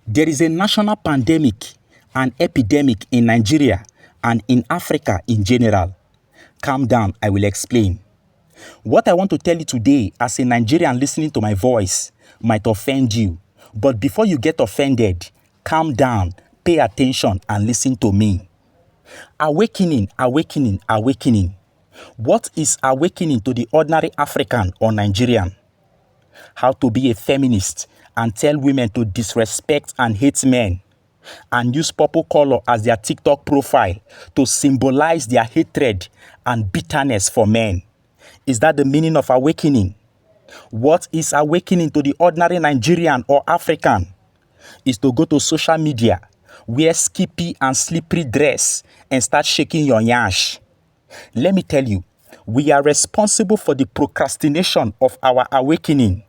There is a national pandemic and epidemic in Nigeria and in Africa in general. Calm down, I will explain. What I want to tell you today as a Nigerian listening to my voice might offend you. But before you get offended, calm down, pay attention and listen to me. Awakening, awakening, awakening. What is awakening to the ordinary African or Nigerian? How to be a feminist and tell women to disrespect and hate men, and use purple color as their TikTok profile to symbolize their hatred and bitterness for men. Is that the meaning of awakening? What is awakening to the ordinary Nigerian or African? Is to go to social media, wear skippy and slippery dress, and start shaking your nyash. Let me tell you, we are responsible for the procrastination of our awakening.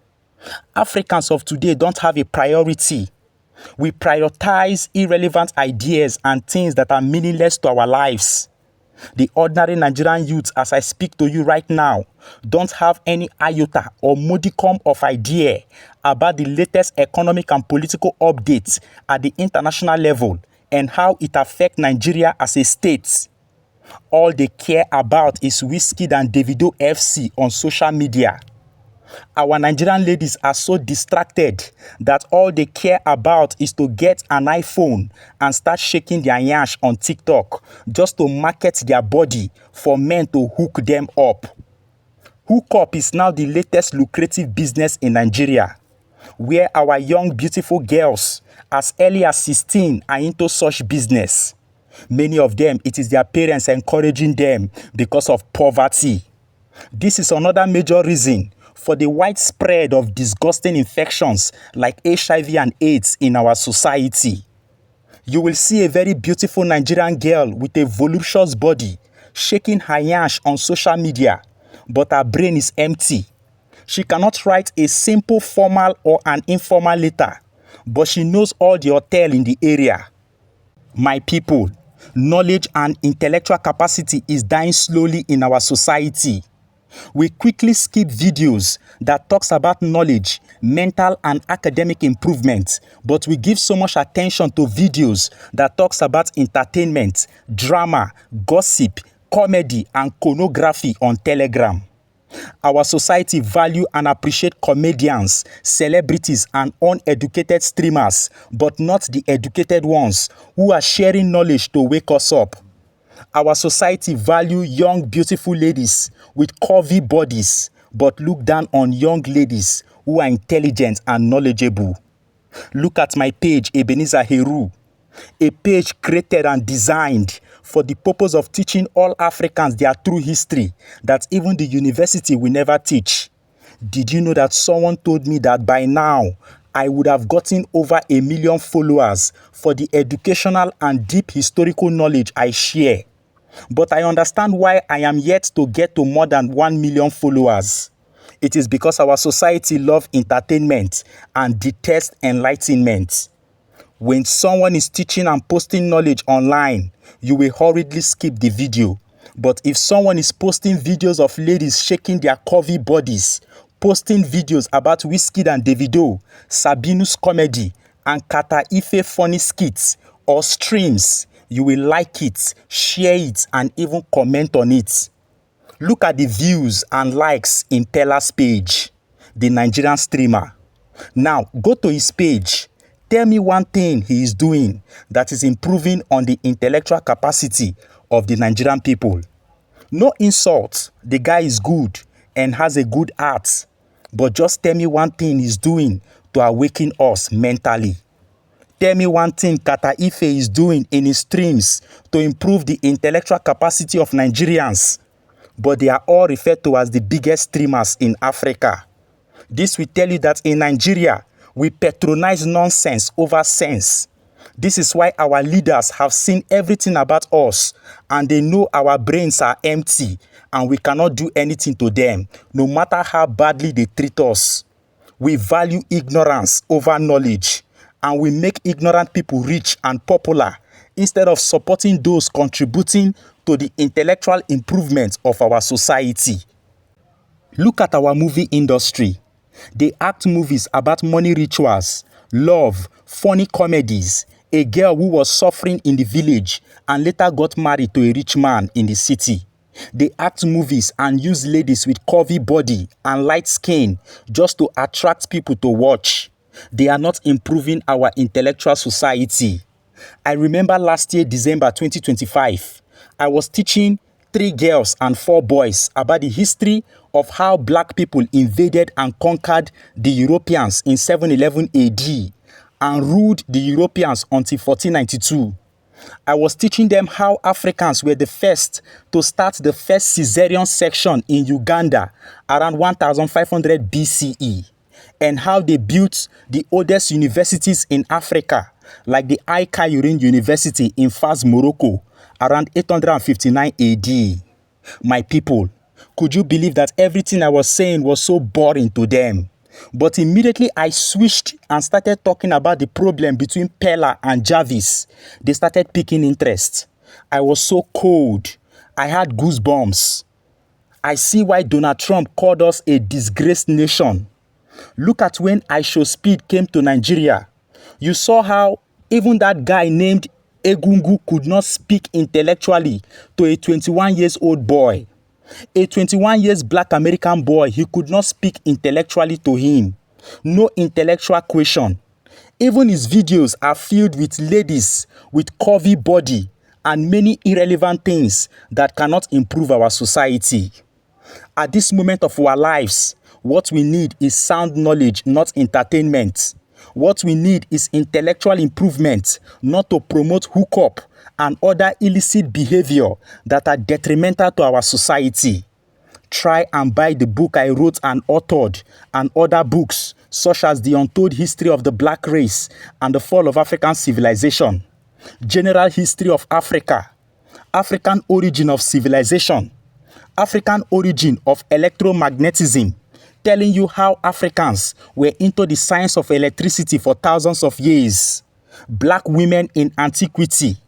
Africans of today don't have a priority. We prioritize irrelevant ideas and things that are meaningless to our lives. The ordinary Nigerian youths, as I speak to you right now, don't have any iota or modicum of idea about the latest economic and political updates at the international level and how it affects Nigeria as a state. All they care about is Wizkid and Davido FC on social media. Our Nigerian ladies are so distracted that all they care about is to get an iPhone and start shaking their yash on TikTok just to market their body for men to hook them up. Hook up is now the latest lucrative business in Nigeria, where our young beautiful girls as early as 16 are into such business. Many of them, it is their parents encouraging them because of poverty. This is another major reason for the widespread of disgusting infections like HIV and AIDS in our society. You will see a very beautiful Nigerian girl with a voluptuous body shaking her yash on social media, but her brain is empty. She cannot write a simple formal or an informal letter, but she knows all the hotel in the area. My people, knowledge and intellectual capacity is dying slowly in our society. We quickly skip videos that talks about knowledge, mental and academic improvement, but we give so much attention to videos that talks about entertainment, drama, gossip, comedy, and pornography on Telegram. Our society value and appreciate comedians, celebrities, and uneducated streamers, but not the educated ones who are sharing knowledge to wake us up. Our society value young, beautiful ladies with curvy bodies, but look down on young ladies who are intelligent and knowledgeable. Look at my page, Ebenezer Heru, a page created and designed for the purpose of teaching all Africans their true history that even the university will never teach. Did you know that someone told me that by now, I would have gotten over 1 million followers for the educational and deep historical knowledge I share? But I understand why I am yet to get to more than 1 million followers. It is because our society loves entertainment and detests enlightenment. When someone is teaching and posting knowledge online, you will hurriedly skip the video. But if someone is posting videos of ladies shaking their curvy bodies, posting videos about Wizkid and Davido, Sabinus comedy, and Kata Ife funny skits or streams, you will like it, share it, and even comment on it. Look at the views and likes in Pella's page, the Nigerian streamer. Now, go to his page. Tell me one thing he is doing that is improving on the intellectual capacity of the Nigerian people. No insult, the guy is good and has a good heart. But just tell me one thing he's doing to awaken us mentally. Tell me one thing Kata Ife is doing in his streams to improve the intellectual capacity of Nigerians. But they are all referred to as the biggest streamers in Africa. This will tell you that in Nigeria, we patronize nonsense over sense. This is why our leaders have seen everything about us and they know our brains are empty and we cannot do anything to them, no matter how badly they treat us. We value ignorance over knowledge and we make ignorant people rich and popular instead of supporting those contributing to the intellectual improvement of our society. Look at our movie industry. They act movies about money rituals, love, funny comedies, a girl who was suffering in the village and later got married to a rich man in the city. They act movies and use ladies with curvy body and light skin just to attract people to watch. They are not improving our intellectual society. I remember last year, December 2025, I was teaching 3 girls and 4 boys about the history of how black people invaded and conquered the Europeans in 711 AD and ruled the Europeans until 1492. I was teaching them how Africans were the first to start the first Caesarean section in Uganda around 1500 BCE, and how they built the oldest universities in Africa, like the Al-Kairouan University in Fars, Morocco, around 859 AD. My people, could you believe that everything I was saying was so boring to them? But immediately I switched and started talking about the problem between Pella and Jarvis. They started picking interest. I was so cold. I had goosebumps. I see why Donald Trump called us a disgraced nation. Look at when IShowSpeed came to Nigeria. You saw how even that guy named Egungu could not speak intellectually to a 21-year-old boy. A 21 years black American boy, he could not speak intellectually to him. No intellectual question. Even his videos are filled with ladies with curvy body and many irrelevant things that cannot improve our society. At this moment of our lives, what we need is sound knowledge, not entertainment. What we need is intellectual improvement, not to promote hookup and other illicit behavior that are detrimental to our society. Try and buy the book I wrote and authored and other books such as The Untold History of the Black Race and the Fall of African Civilization, General History of Africa, African Origin of Civilization, African Origin of Electromagnetism, telling you how Africans were into the science of electricity for thousands of years, Black Women in Antiquity,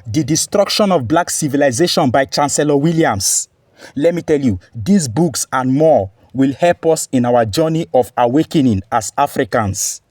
The Destruction of Black Civilization by Chancellor Williams. Let me tell you, these books and more will help us in our journey of awakening as Africans.